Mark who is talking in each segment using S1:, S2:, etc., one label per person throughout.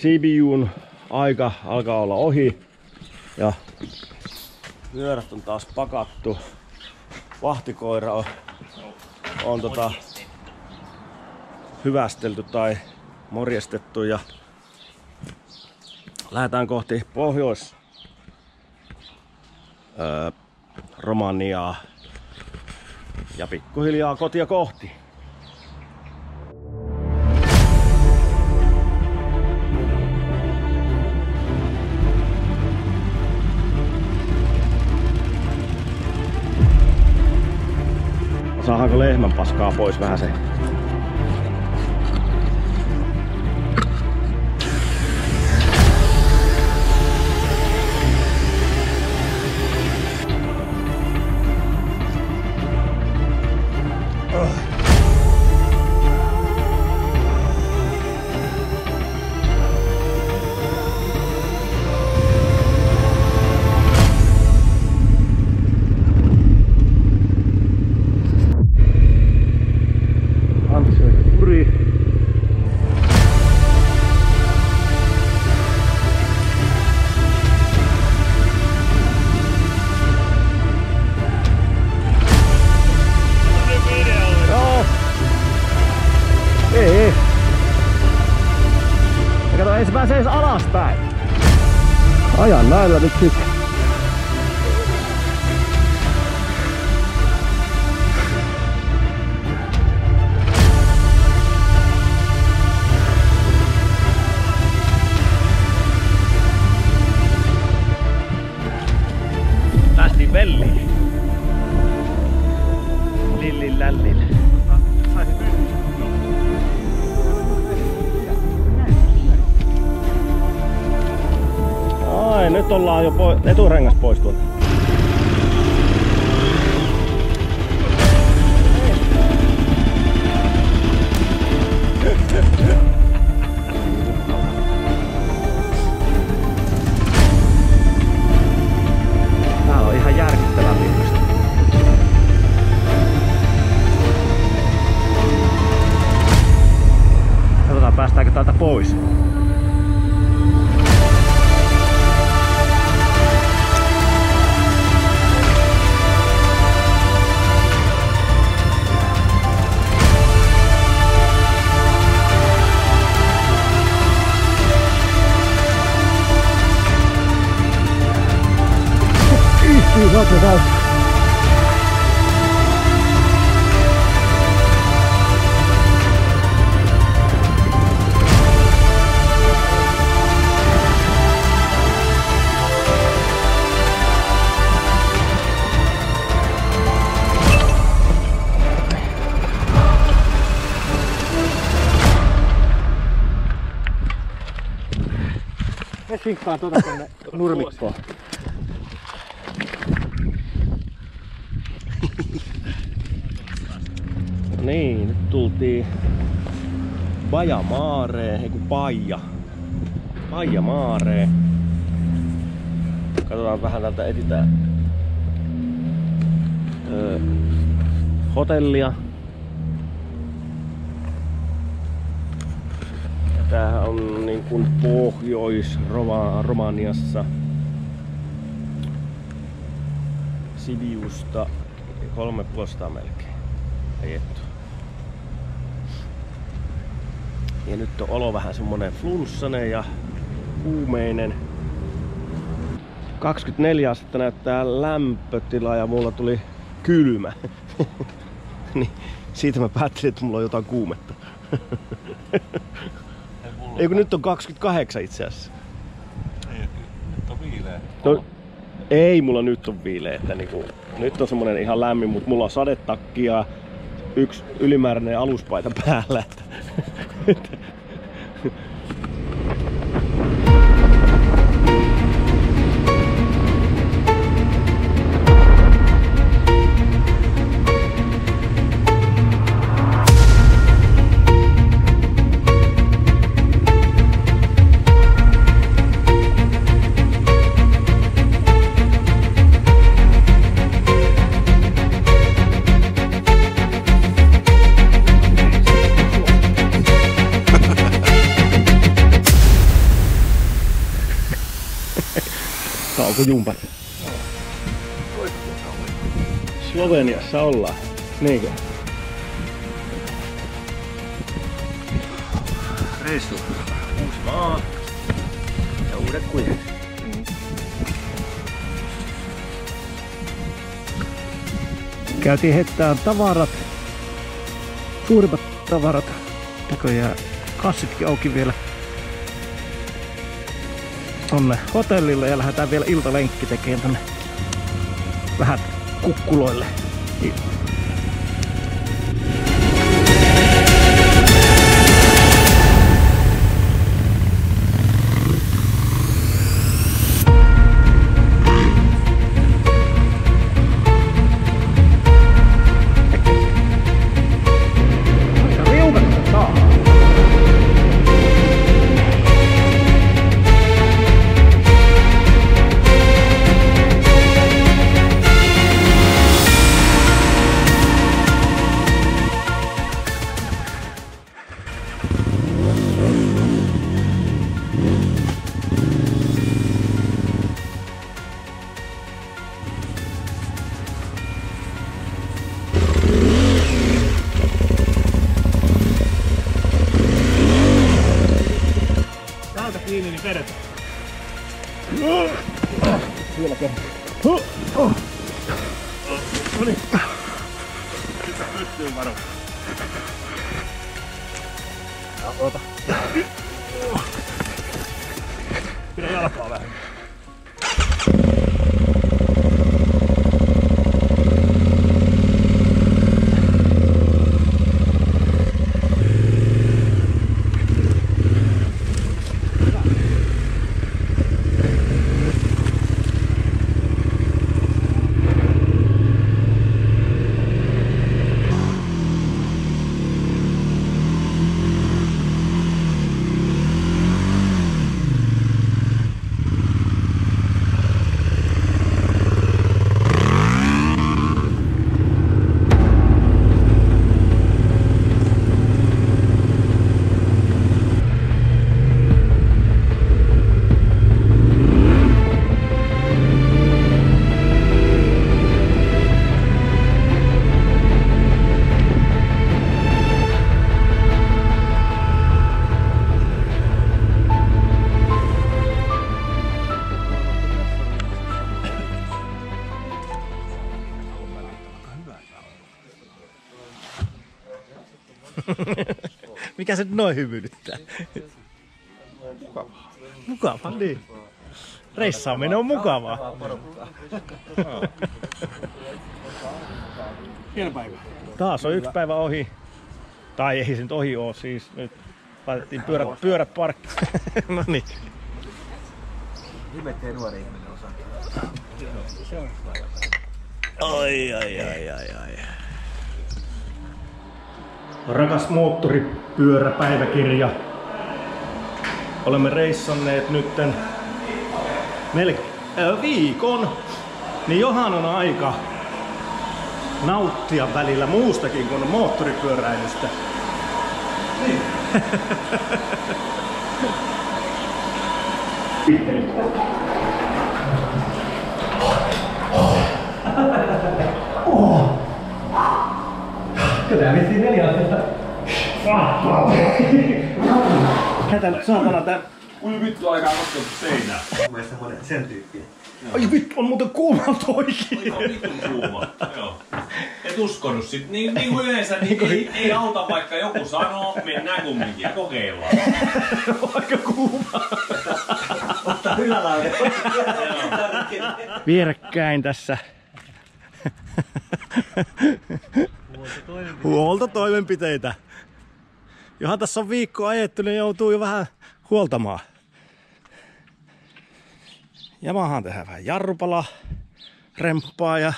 S1: CBUn aika alkaa olla ohi ja pyörät on taas pakattu. Vahtikoira on hyvästelty tai morjestettu ja lähdetään kohti Pohjois Romaniaa ja pikkuhiljaa kotia kohti. Saadaanko lehmän paskaa pois vähän se? Ei se pääse edes alaspäin. Ajan näillä nyt sitten. Päästiin velliin. Lillin lällin. Ai, nyt ollaan jo eturengas pois tuolta. Tää on ihan järkyttävän mielestä. Katsotaan päästäänkö täältä pois. Katsotaan. Me sinkkaan tuota tonne nurmikkoon. No niin, nyt tultiin Bajamaareen, ei kun Bajamaareen. Katsotaan vähän täältä, etsitään hotellia. Ja tämähän on niin kuin Pohjois-Romaniassa. Sibiusta 3,5 melkein ajettu. Ja nyt on olo vähän semmonen flunssainen ja kuumeinen. 24 astetta näyttää lämpötila ja mulla tuli kylmä. Niin siitä mä päättelin, että mulla on jotain kuumetta. Ei kun nyt on 28 itse asiassa.
S2: Ei, nyt on viileä.
S1: No, ei mulla nyt on viileä, että niinku, nyt on semmonen ihan lämmin, mutta mulla on sadetakki ja yksi ylimääräinen aluspaita päällä. jumpat. Sloveniassa ollaan. Niinkö? Reissu. Uusi maa. Ja uudet kujet. Käytiin heittämään tavarat. Suurimmat tavarat. Näköjään kassitkin auki vielä. Tonne hotellille ja lähdetään vielä iltalenkki tekemään tonne vähän kukkuloille.
S3: Kiinni, niin vedetään.
S1: Vielä kerran.
S3: Noniin. Sitten pystyy varo.
S1: Oota.
S3: Pidä jalkaa vähän.
S1: Mikä se noin hyvyydyttää?
S3: Mukavaa.
S1: Mukavaa, niin. Reissaaminen on mukavaa.
S3: Hieno päivä.
S1: Taas on yksi päivä ohi. Tai ei se nyt ohi oo, siis nyt laitettiin pyörät parkki. No niin.
S4: Nimettiin nuori ihminen osaa.
S1: Ai. Rakas moottoripyöräpäiväkirja. Olemme reissanneet nytten viikon. Niin johan on aika nauttia välillä muustakin kuin moottoripyöräilystä. Niin. Kyllä vissiin 4 astetta. Hätä nyt saatana tää.
S3: Ui vittu, alkaa koskea seinää.
S4: Mun mielestä sen tyyppiä.
S1: Ai vittu, on muuten kuumaa toikin.
S3: On vitun kuuma. Joo. Et uskonut sit. Niin kuin yleensä niin ei auta vaikka joku sanoo, mennään kumminkin ja kokeillaan.
S1: Aika kuumaa.
S4: Ottaa ylälaude.
S1: Vierekkäin tässä. Huoltotoimenpiteitä. Johan tässä on viikko ajettu, niin joutuu jo vähän huoltamaan. Yamahaan tehdään vähän jarrupala, remppaa ja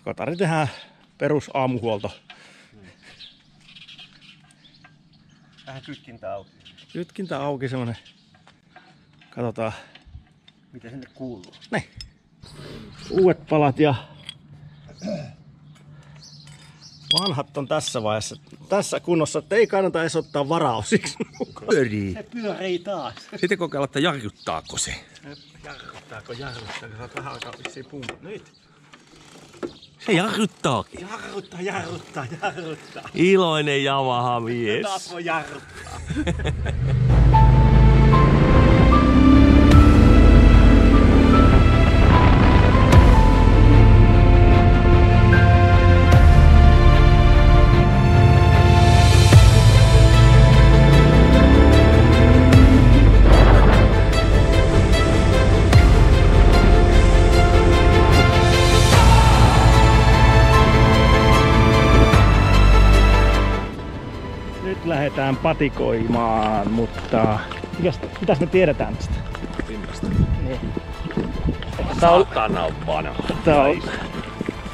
S1: kotari tehdään perus aamuhuolto.
S4: Vähän kytkintä auki.
S1: Kytkintä auki semmonen. Katsotaan.
S4: Mitä sinne kuuluu?
S1: Uudet palat ja Vanhat on tässä vaiheessa, tässä kunnossa, että ei kannata edes ottaa varaosiksi.
S3: Pyörii.
S4: Se pyörii taas.
S3: Sitten kokeilla, että jarruttaako se.
S4: Jarruttaako? Saat vähän aikaa vissiin pumpa. Nyt.
S3: Se jarruttaakin.
S4: Jarruttaa.
S3: Iloinen Yamaha mies.
S4: Taas voi jarruttaa.
S1: Nyt lähdetään patikoimaan, mutta mitäs me tiedetään tästä?
S3: Pinnasta.
S1: Niin.
S3: Saatana on vanha.
S1: Tää on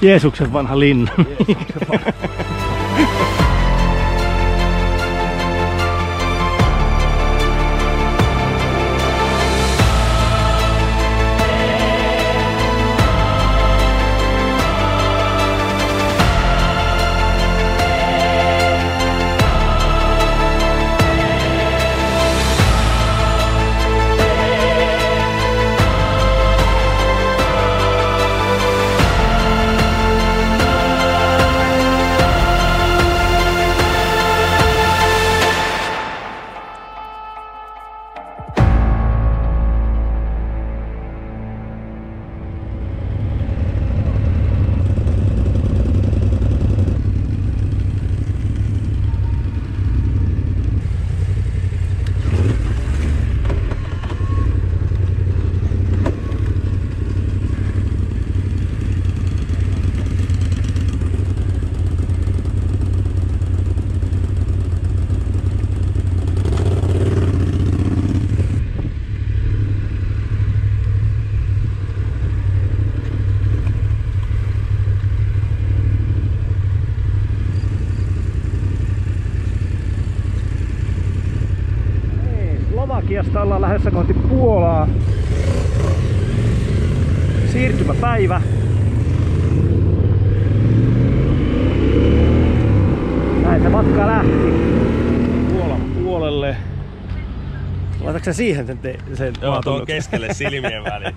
S1: Jeesuksen vanha linna. Slovakiasta ollaan lähdössä kohti Puolaa. Siirtymäpäivä. Näin se matka lähti Puolan puolelle. Laitatko sä siihen sen
S3: Joo, tuon keskelle silmien väliin.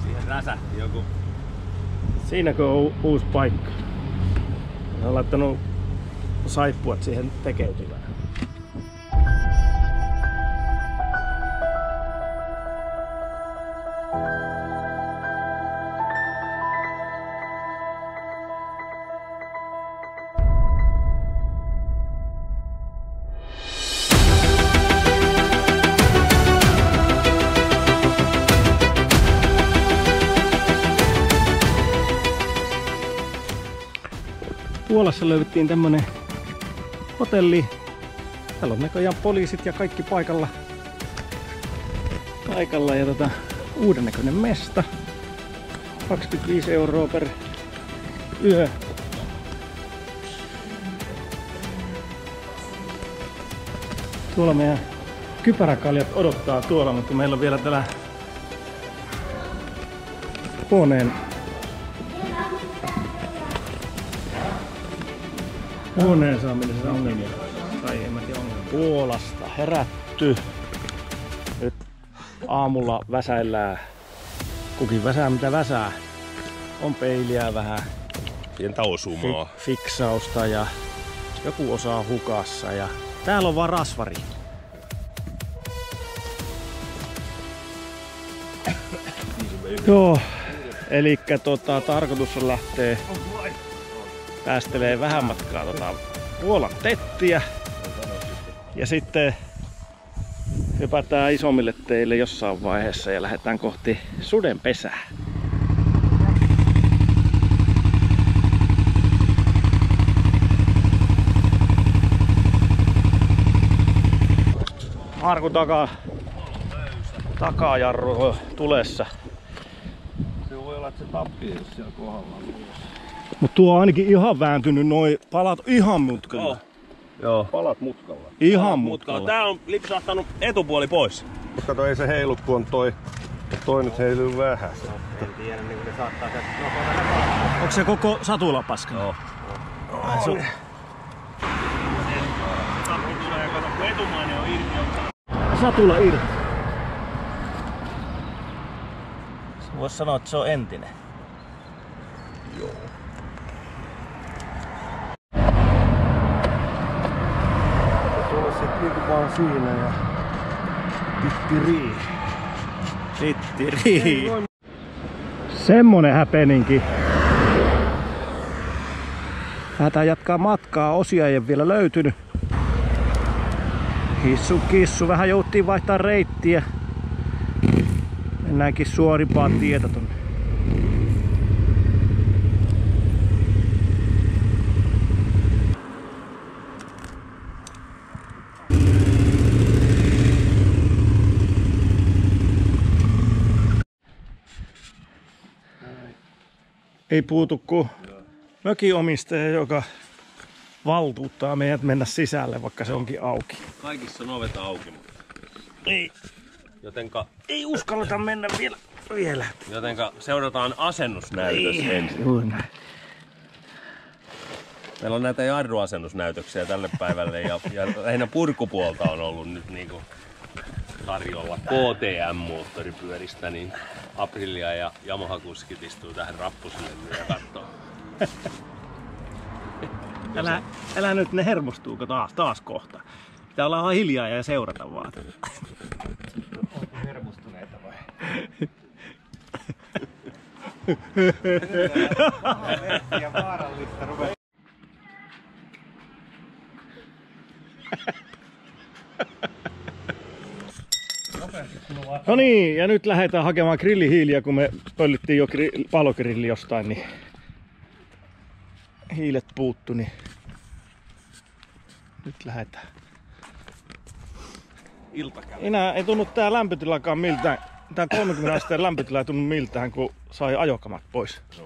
S3: Siihen räsähti joku.
S1: Siinäkö on uusi paikka? Ne on laittanut saippuat siihen tekeytymään. Puolassa löydettiin tämmönen hotelli. Täällä on näköjään poliisit ja kaikki paikalla ja uuden näköinen mesta. 25 € per yö. Tuolla meidän kypäräkaljat odottaa tuolla, mutta meillä on vielä täällä huoneen saamisessa ongelmia. Tai en mä tiedä ongelmia. Puolasta herätty. Nyt aamulla väsäillään. Kukin väsää mitä väsää. On peiliä vähän.
S3: Pientä osumaa.
S1: Fiksausta ja joku osaa hukassa. Ja täällä on vaan rasvari. Joo. Elikkä tarkoitus on lähteä päästelee vähän matkaa Puolan tettiä ja sitten hypätään isommille teille jossain vaiheessa ja lähdetään kohti sudenpesää. Markun takajarru tulessa.
S2: Se voi olla, että se tappii, jos siellä kohdalla on.
S1: Mut tuo on ainakin ihan vääntynyt noi palat ihan mutkalla.
S2: Joo. Palat mutkalla.
S1: Ihan mutkalla.
S3: Tää on lipsahtanut etupuoli pois.
S2: Kato, ei se heilu, kun on toi nyt heilyy vähän.
S4: En tiedä, niin kuin ne saattaa sieltä. No,
S1: Onko se koko satula paska?
S3: Joo.
S1: Ai, se on. Tappi tulee, kato, kun etumainen on irti. Satula irti. Voisi sanoa, että se on entinen. Joo.
S2: Tuolla sit niinku vaan siinä ja tittirii.
S1: Tittirii. Semmonen häpeninki. Lähdetään jatkaa matkaa, osia ei ole vielä löytynyt. Hissu kissu, vähän jouttiin vaihtaa reittiä. Mennäänkin suorimpaan tietä tonne. Ei puutu kuin mökinomistaja, joka valtuuttaa meidät mennä sisälle, vaikka se onkin auki.
S3: Kaikissa on ovet auki, mutta
S1: Ei.
S3: Jotenka
S1: uskalleta mennä vielä.
S3: Jotenka seurataan asennusnäytös ensin.
S1: Juuri näin.
S3: Meillä on näitä jarruasennusnäytöksiä tälle päivälle ja lähinnä purkupuolta on ollut nyt niinku tarjolla KTM-moottoripyöristä, niin Aprilia ja Yamaha-kuskit istuu tähän rappusille ja kattoo.
S1: Älä nyt, ne hermostuuko taas kohta. Pitää olla ihan hiljaa ja seurata vaan.
S4: Onko hermostuneita vai? Ja vaarallista ruveta.
S1: No niin, ja nyt lähdetään hakemaan grillihiiliä, kun me pöllyttiin jo palogrilli jostain, niin hiilet puuttu, niin nyt lähdetään. Enää ei tunnu tää lämpötilakaan miltään. Tää 30 asteen lämpötila ei tunnu miltään, kun sai ajokamat pois.
S3: No.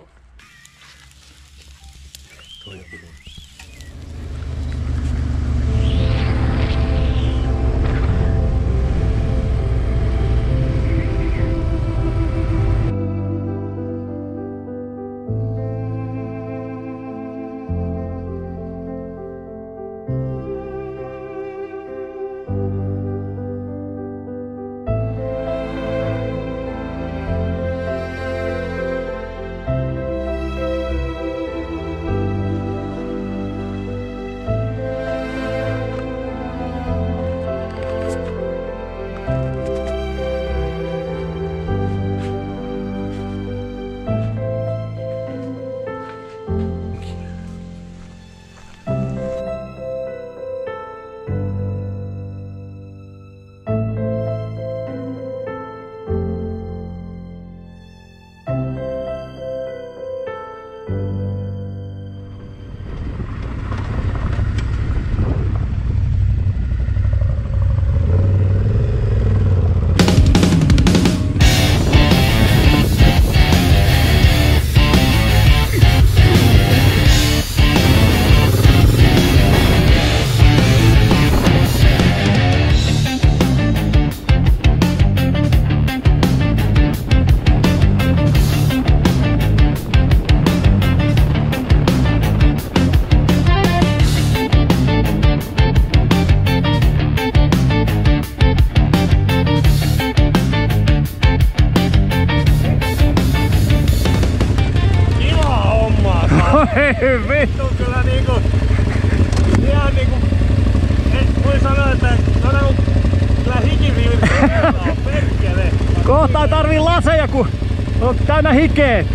S1: Vittu kyllä niinku ihan niinku voi sanoa, että todella kyllä hikivirtaa perkele. Kohta ei tarvii laseja, kun on täynnä hikeet.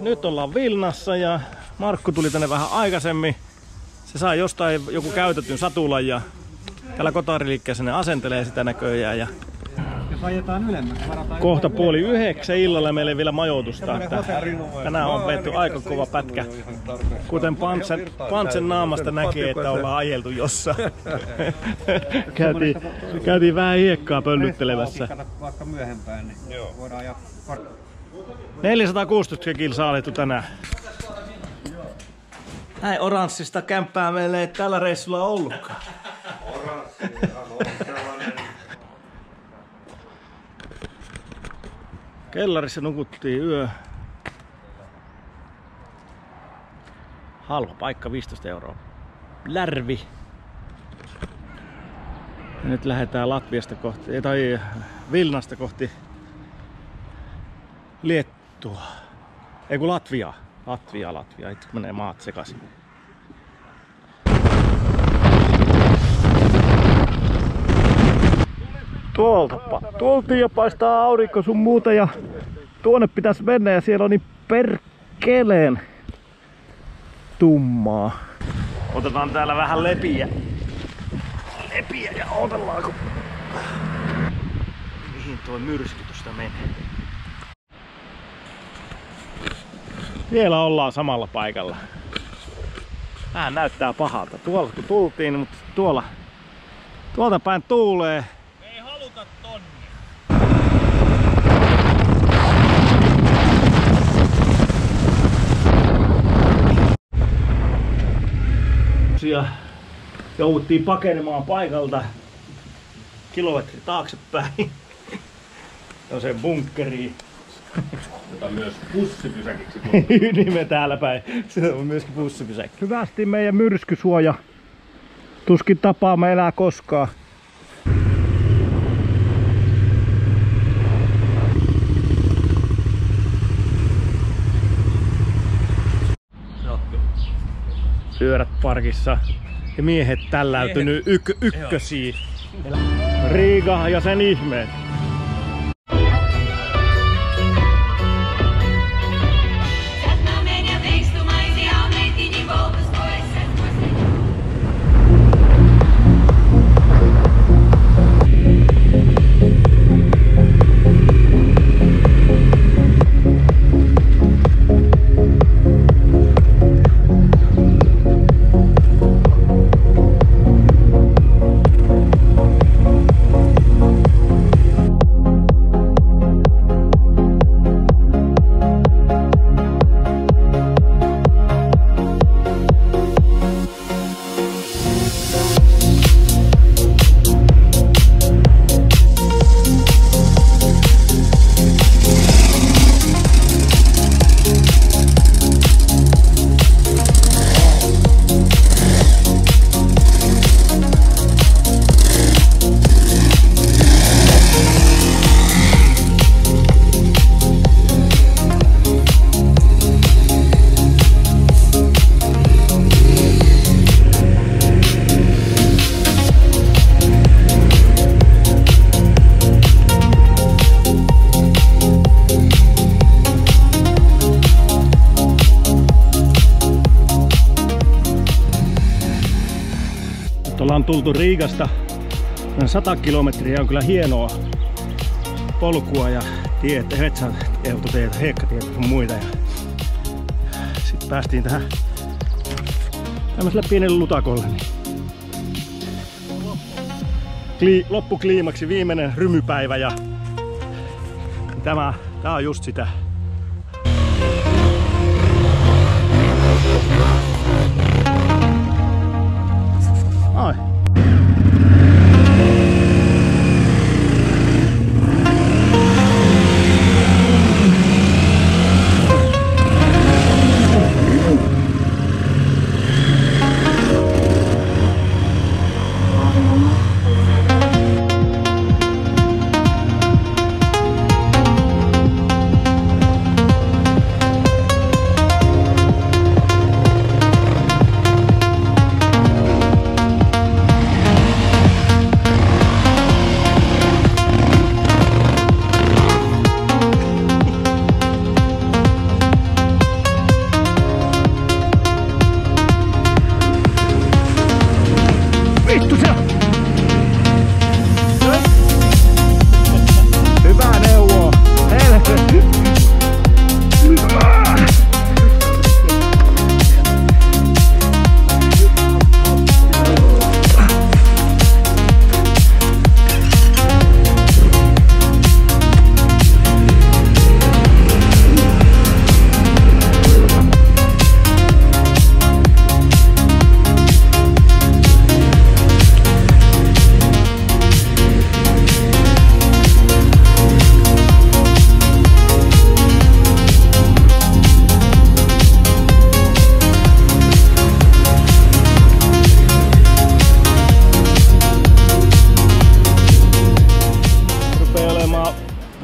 S1: Nyt ollaan Vilnassa ja Markku tuli tänne vähän aikaisemmin. Se sai jostain joku käytetyn satulan ja täällä kotariliikkeessä ne asentelee sitä näköjään. Ja
S4: Jos ajetaan ylemmäksi, varataan
S1: kohta 8:30 illalla meille vielä majoitusta. Että tänään on vetty aika kova pätkä. Kuten Pantsen naamasta näkee, että ollaan ajeltu jossain. Käytiin vähän hiekkaa pöllyttelemässä.
S4: Vaikka myöhempään, niin voidaan jatkaa.
S1: 460 kilsaa alettu tänään. Näin oranssista kämppää meille ei tällä reissulla ollutkaan. Kellarissa nukuttiin yö. Halpa paikka, 15 €. Lärvi. Ja nyt lähdetään Latviasta kohti, tai Vilnasta kohti Liettua. Ei kun Latvia. Latvia. Itse menee maat sekaisin. Tuoltapa. Tultiin ja paistaa aurinko sun muuta ja tuonne pitäisi mennä ja siellä on niin perkeleen tummaa. Otetaan täällä vähän lepiä ja odotellaan kun mihin tuo myrskytystä menee. Vielä ollaan samalla paikalla. Vähän näyttää pahalta. Tuolla kun tultiin, mutta tuolta päin tuulee.
S3: Ei haluta tonne.
S1: Jouduttiin pakenemaan paikalta kilometri taaksepäin. Se bunkkeriin.
S3: Jota myös bussipysäkiksi.
S1: Nimen täällä päin. Se on myöskin bussipysäkki. Hyvästi meidän myrskysuoja. Tuskin tapaamme enää koskaan. Pyörät parkissa ja miehet tälläytynyt ykkösiin. Riga ja sen ihmeet. Ollaan tultu Riigasta 100 kilometriä, on kyllä hienoa polkua ja tiet, metsäteitä, hiekkatietä ja muita. Sitten päästiin tähän tämmöiselle pienelle lutakolle. Loppukliimaksi viimeinen rymypäivä ja tää on just sitä. Ai.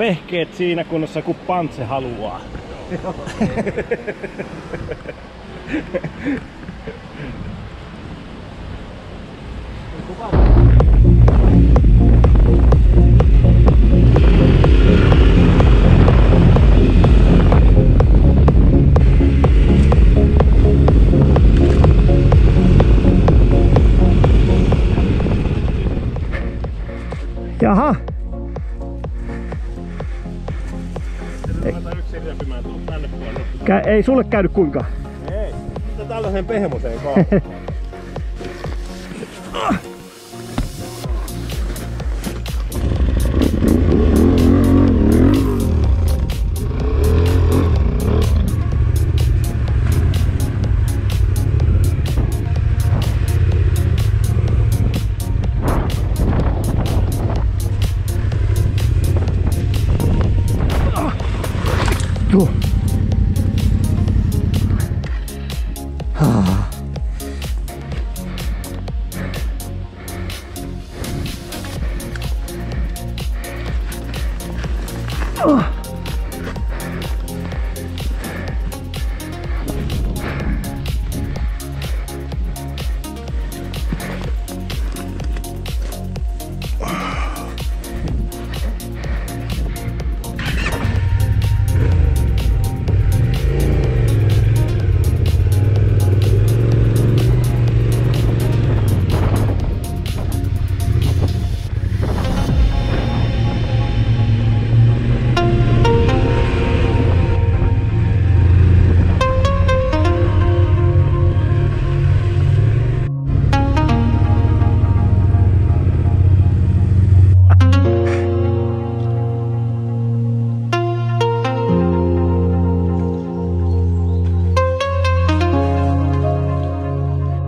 S1: vehkeet siinä kunnossa kun Pantse haluaa. Jaha. Ei sulle käynyt kuinka?
S2: Ei, mutta tällaisen pehmoseenkaan.
S1: Tuo.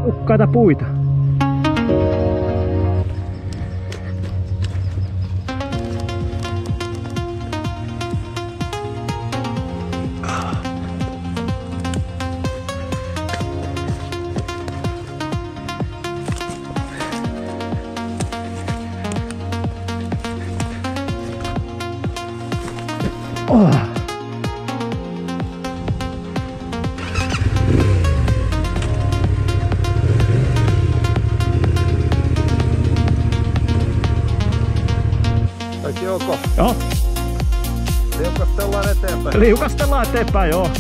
S1: Ukkaita puita.
S2: Kaikki ok?
S1: Joo.
S2: Liukastellaan eteenpäin.
S1: Liukastellaan eteenpäin, joo.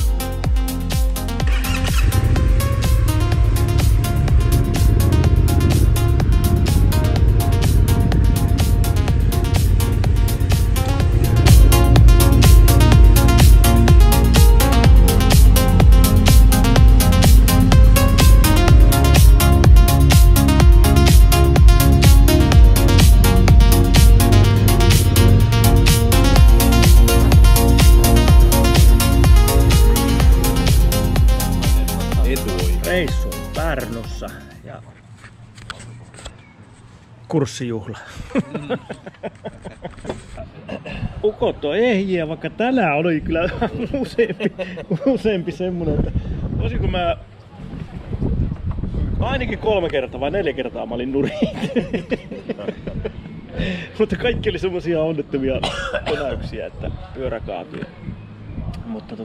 S1: Reissu Pärnussa ja kurssijuhla. Ukot on ehjiä, vaikka tänään oli kyllä useampi semmonen, että olisiko mä ainakin 3 kertaa vai 4 kertaa mä olin nurin. Mutta kaikki oli semmosia onnettomia tönäyksiä, että pyörä kaatui. Mutta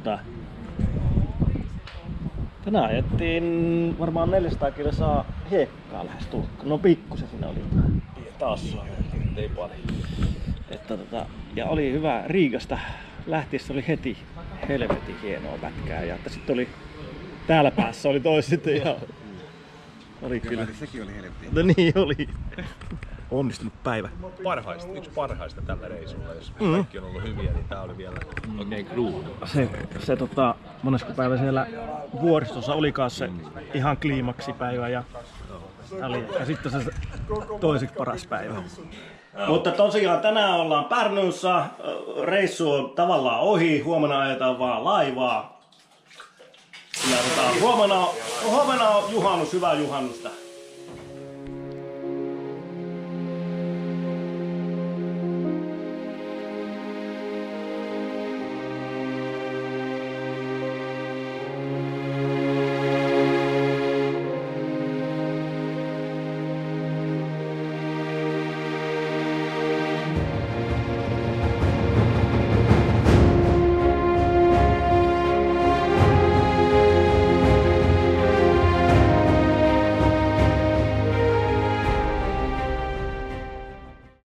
S1: tänään ajettiin varmaan 400 kilsaa hiekkaa lähes tulkkaan. No pikkusen siinä oli taas.
S2: Ei paljon.
S1: Että ja oli hyvä Riigasta. Lähtiessä oli heti helvetin hienoa pätkää. Ja sitten oli täällä päässä oli toiset ja oli kyllä.
S2: Sekin oli helvetin.
S1: No niin oli. Onnistunut päivä.
S3: Yksi parhaista tällä reissulla, jos kaikki on ollut hyviä, niin tää oli vielä oikein kruunu.
S1: Se monesko päivä siellä vuoristossa olikaan se ihan kliimaksipäivä ja sitten se toiseksi paras päivä. Mutta tosiaan tänään ollaan Pärnussa, reissu on tavallaan ohi, huomenna ajetaan vaan laivaa. Ja huomenna on juhannus, hyvää juhannusta.